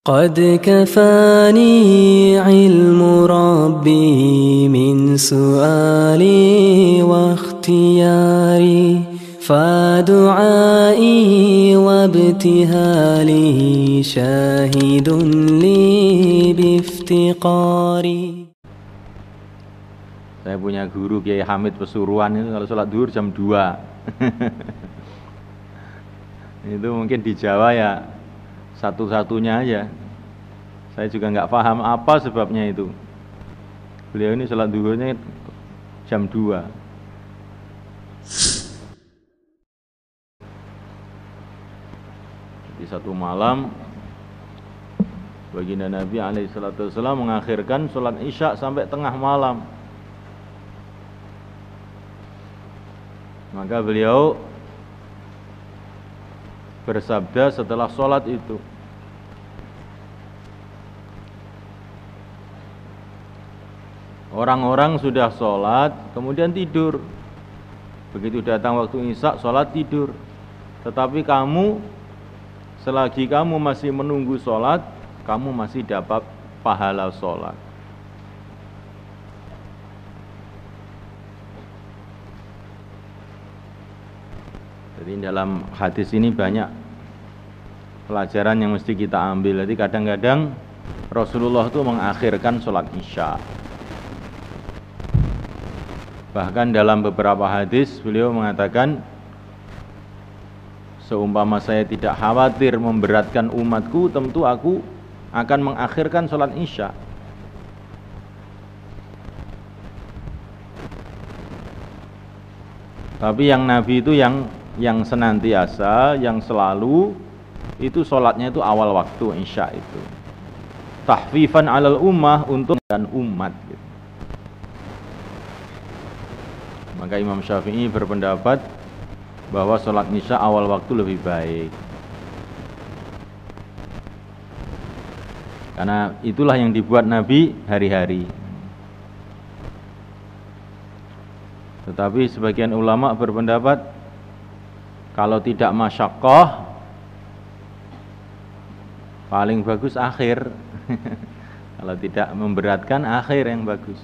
قد كفاني علم ربي من سؤالي واختياري فدعائي وابتهالي شاهد لي بافتقاري. Saya punya guru Kiai Hamid Pesuruan itu kalau sholat duhur jam 2. Itu mungkin di Jawa ya satu-satunya aja. Saya juga nggak paham apa sebabnya itu. Beliau ini sholat duhurnya jam 2. Di satu malam baginda Nabi alaihissalam mengakhirkan sholat isya sampai tengah malam. Maka beliau bersabda setelah sholat itu, orang-orang sudah sholat kemudian tidur. Begitu datang waktu isya sholat tidur. Tetapi kamu, selagi kamu masih menunggu sholat, kamu masih dapat pahala sholat. Jadi dalam hadis ini banyak pelajaran yang mesti kita ambil. Jadi kadang-kadang Rasulullah itu mengakhirkan sholat isya. Bahkan dalam beberapa hadis beliau mengatakan, seumpama saya tidak khawatir memberatkan umatku, tentu aku akan mengakhirkan sholat isya. Tapi yang Nabi itu yang senantiasa, yang selalu itu sholatnya itu awal waktu isya itu. Tahfifan alal ummah, untuk dan umat gitu. Maka Imam Syafi'i berpendapat bahwa sholat isya awal waktu lebih baik. Karena itulah yang dibuat Nabi hari-hari. Tetapi sebagian ulama berpendapat kalau tidak masyaqqah, paling bagus akhir. Kalau tidak memberatkan, akhir yang bagus.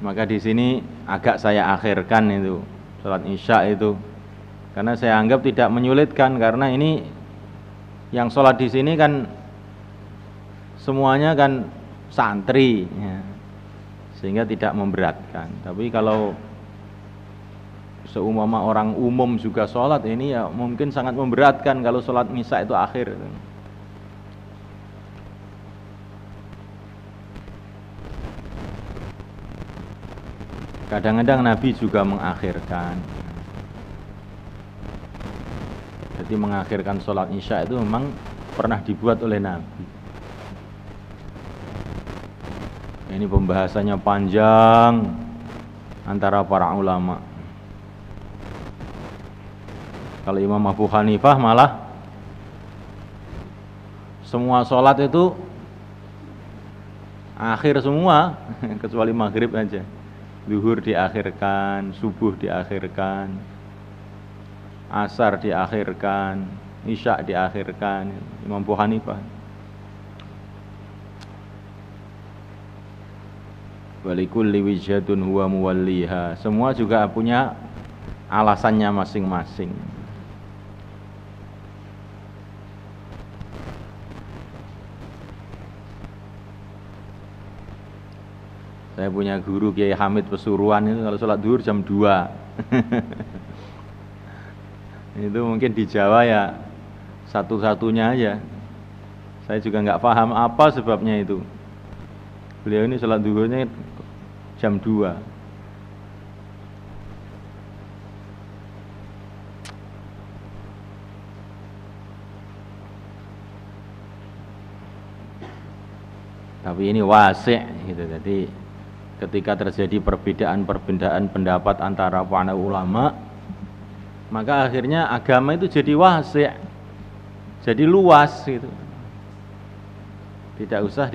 Maka di sini agak saya akhirkan itu salat isya itu, karena saya anggap tidak menyulitkan, karena ini yang sholat di sini kan semuanya kan santri, ya, sehingga tidak memberatkan. Tapi kalau seumpama orang umum juga sholat, ini ya mungkin sangat memberatkan kalau sholat isya itu akhir. Kadang-kadang Nabi juga mengakhirkan. Jadi mengakhirkan sholat isya itu memang pernah dibuat oleh Nabi. Ini pembahasannya panjang antara para ulama. Kalau Imam Abu Hanifah malah semua sholat itu akhir semua, kecuali maghrib aja. Zuhur diakhirkan, subuh diakhirkan, asar diakhirkan, isya diakhirkan. Imam Abu Hanifah. Walikulli wijhatun huwa muwalliha. Semua juga punya alasannya masing-masing. Saya punya guru Kiai Hamid Pesuruan itu kalau sholat duhur jam 2. Itu mungkin di Jawa ya satu-satunya aja. Saya juga nggak paham apa sebabnya itu. Beliau ini sholat duhurnya jam 2. Tapi ini wasi' gitu. Jadi ketika terjadi perbedaan pendapat antara para ulama, maka akhirnya agama itu jadi wasi', jadi luas gitu. Tidak usah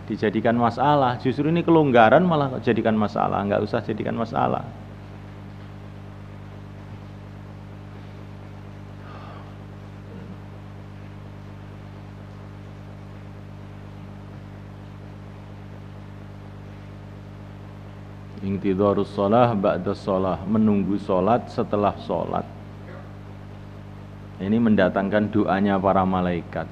dijadikan masalah. Justru ini kelonggaran malah jadikan masalah. Nggak usah jadikan masalah. Intidharus shalah ba'da shalah, menunggu sholat setelah sholat. Ini mendatangkan doanya para malaikat.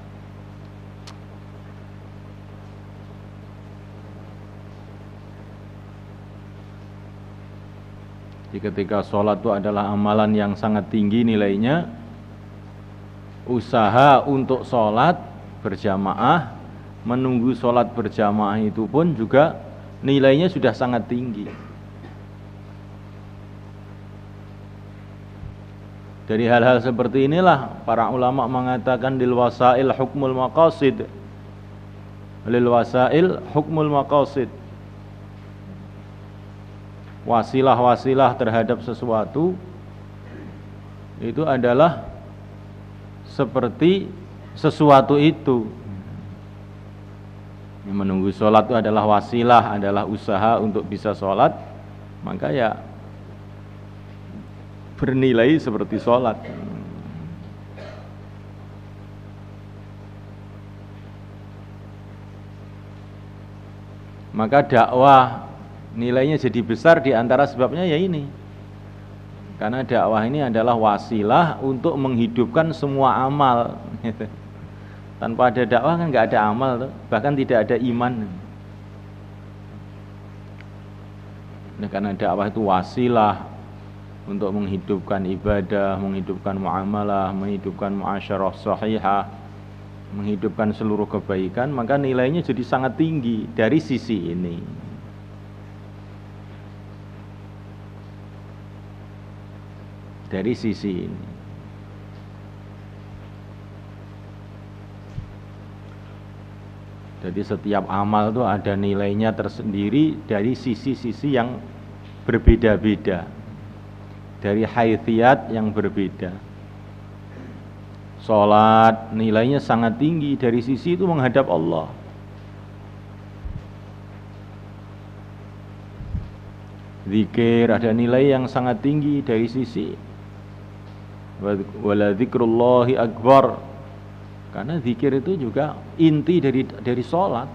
Jadi ketika sholat itu adalah amalan yang sangat tinggi nilainya, usaha untuk sholat berjamaah, menunggu sholat berjamaah itu pun juga nilainya sudah sangat tinggi. Dari hal-hal seperti inilah para ulama mengatakan lil wasail hukmul maqasid. Lil wasail hukmul maqasid. Wasilah-wasilah terhadap sesuatu itu adalah seperti sesuatu itu. Yang menunggu sholat itu adalah wasilah, adalah usaha untuk bisa sholat, maka ya bernilai seperti sholat. Maka dakwah nilainya jadi besar, di antara sebabnya ya ini. Karena dakwah ini adalah wasilah untuk menghidupkan semua amal. Tanpa ada dakwah kan nggak ada amal, bahkan tidak ada iman. Nah, karena dakwah itu wasilah untuk menghidupkan ibadah, menghidupkan muamalah, menghidupkan muasyarah sahihah, menghidupkan seluruh kebaikan, maka nilainya jadi sangat tinggi dari sisi ini. Dari sisi ini. Jadi setiap amal itu ada nilainya tersendiri dari sisi-sisi yang berbeda-beda, dari haitsiyat yang berbeda. Salat nilainya sangat tinggi dari sisi itu menghadap Allah. Zikir ada nilai yang sangat tinggi dari sisi wala dzikrullahi akbar. Karena zikir itu juga inti dari salat.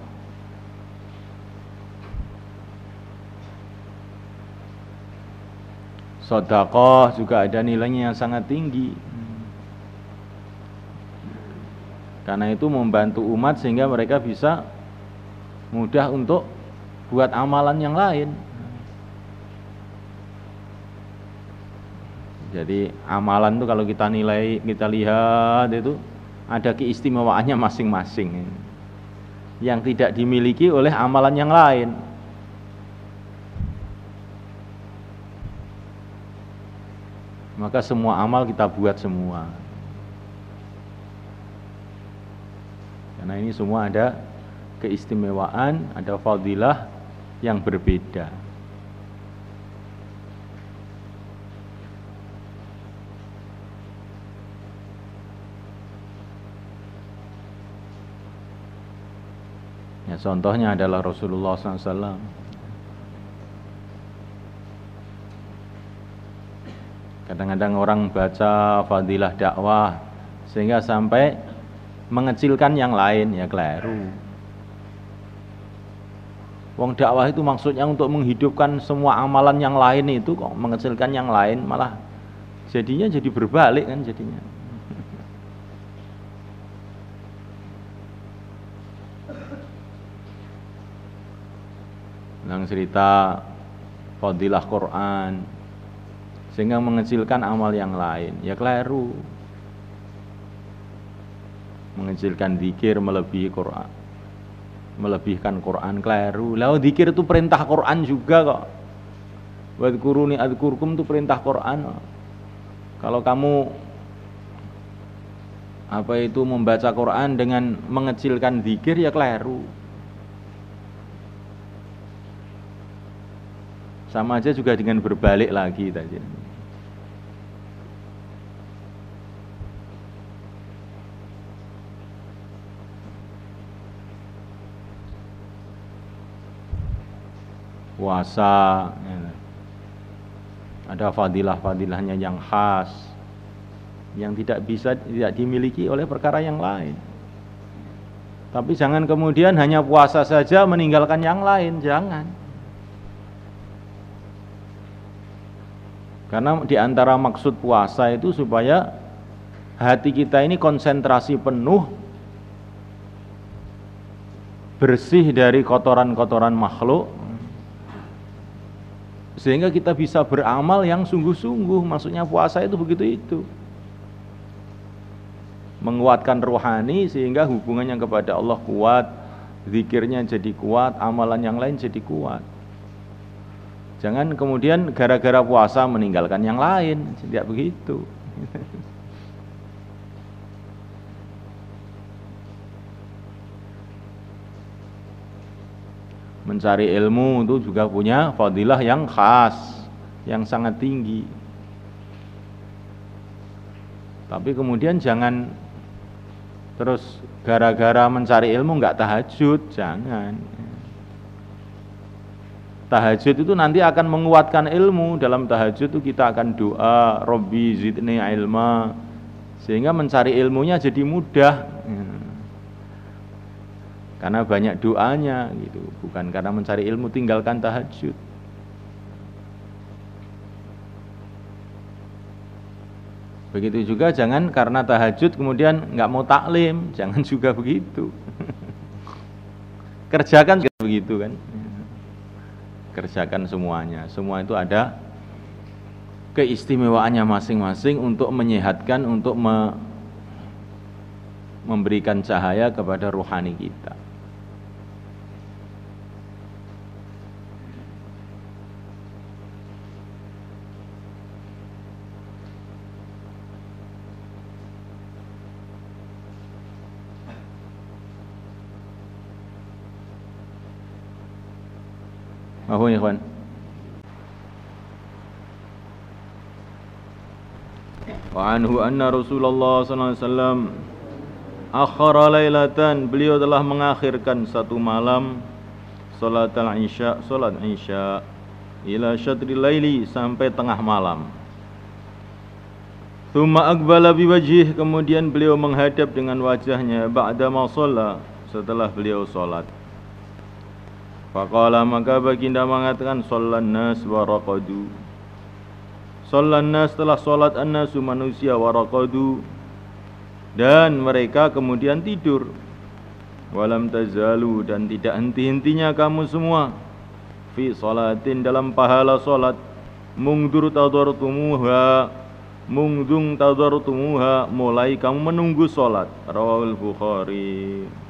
Sedekah juga ada nilainya yang sangat tinggi. Karena itu membantu umat sehingga mereka bisa mudah untuk buat amalan yang lain. Jadi amalan itu kalau kita nilai, kita lihat itu ada keistimewaannya masing-masing yang tidak dimiliki oleh amalan yang lain. Maka semua amal kita buat semua. Karena ini semua ada keistimewaan, ada fadilah yang berbeda. Ya, contohnya adalah Rasulullah SAW. Kadang-kadang orang baca fadilah dakwah sehingga sampai mengecilkan yang lain, ya keliru. Wong dakwah itu maksudnya untuk menghidupkan semua amalan yang lain, itu kok mengecilkan yang lain, malah jadinya jadi berbalik kan jadinya. Yang cerita fadilah Quran sehingga mengecilkan amal yang lain, ya keliru. Mengecilkan zikir melebihi Quran, melebihkan Quran, keliru. Lalu zikir itu perintah Quran juga kok. Wadhkuruni adzkurkum itu perintah Quran. Kalau kamu membaca Quran dengan mengecilkan zikir, ya keliru. Sama aja juga dengan berbalik lagi tadi. Puasa ya. Ada fadilah-fadilahnya yang khas, yang tidak dimiliki oleh perkara yang lain. Tapi jangan kemudian hanya puasa saja meninggalkan yang lain, jangan. Karena di antara maksud puasa itu supaya hati kita ini konsentrasi penuh, bersih dari kotoran-kotoran makhluk, sehingga kita bisa beramal yang sungguh-sungguh. Maksudnya puasa itu begitu itu. Menguatkan rohani sehingga hubungannya kepada Allah kuat, zikirnya jadi kuat, amalan yang lain jadi kuat. Jangan kemudian gara-gara puasa meninggalkan yang lain, tidak begitu. Mencari ilmu itu juga punya fadilah yang khas, yang sangat tinggi. Tapi kemudian jangan terus gara-gara mencari ilmu nggak tahajud, jangan. Tahajud itu nanti akan menguatkan ilmu. Dalam tahajud itu kita akan doa, Robbi zidni ilma, sehingga mencari ilmunya jadi mudah. Karena banyak doanya gitu, bukan karena mencari ilmu tinggalkan tahajud. Begitu juga jangan karena tahajud kemudian nggak mau taklim, jangan juga begitu. Kerjakan juga begitu kan. Kerjakan semuanya. Semua itu ada keistimewaannya masing-masing untuk menyehatkan, untuk memberikan cahaya kepada rohani kita. Mahun ya kawan. Wa anhu anna Rasulullah sallallahu alaihi wasallam akhara lailatan, beliau telah mengakhirkan satu malam salat al-isya, salat isya ila syatri laili, sampai tengah malam. Tsumma aqbala biwajhih, kemudian beliau menghadap dengan wajahnya ba'da ma shalla, setelah beliau salat. Faqala, maka baginda mengatakan, shallan nas wa raqadu. Shallan nas, telah salat an-nasu, manusia, wa raqadu, dan mereka kemudian tidur. Walam tazalu, dan tidak henti-hentinya kamu semua, fi salatin, dalam pahala salat, mungdur tadartumuha, mungdung tadartumuha, mulai kamu menunggu salat. Rawahul Bukhari.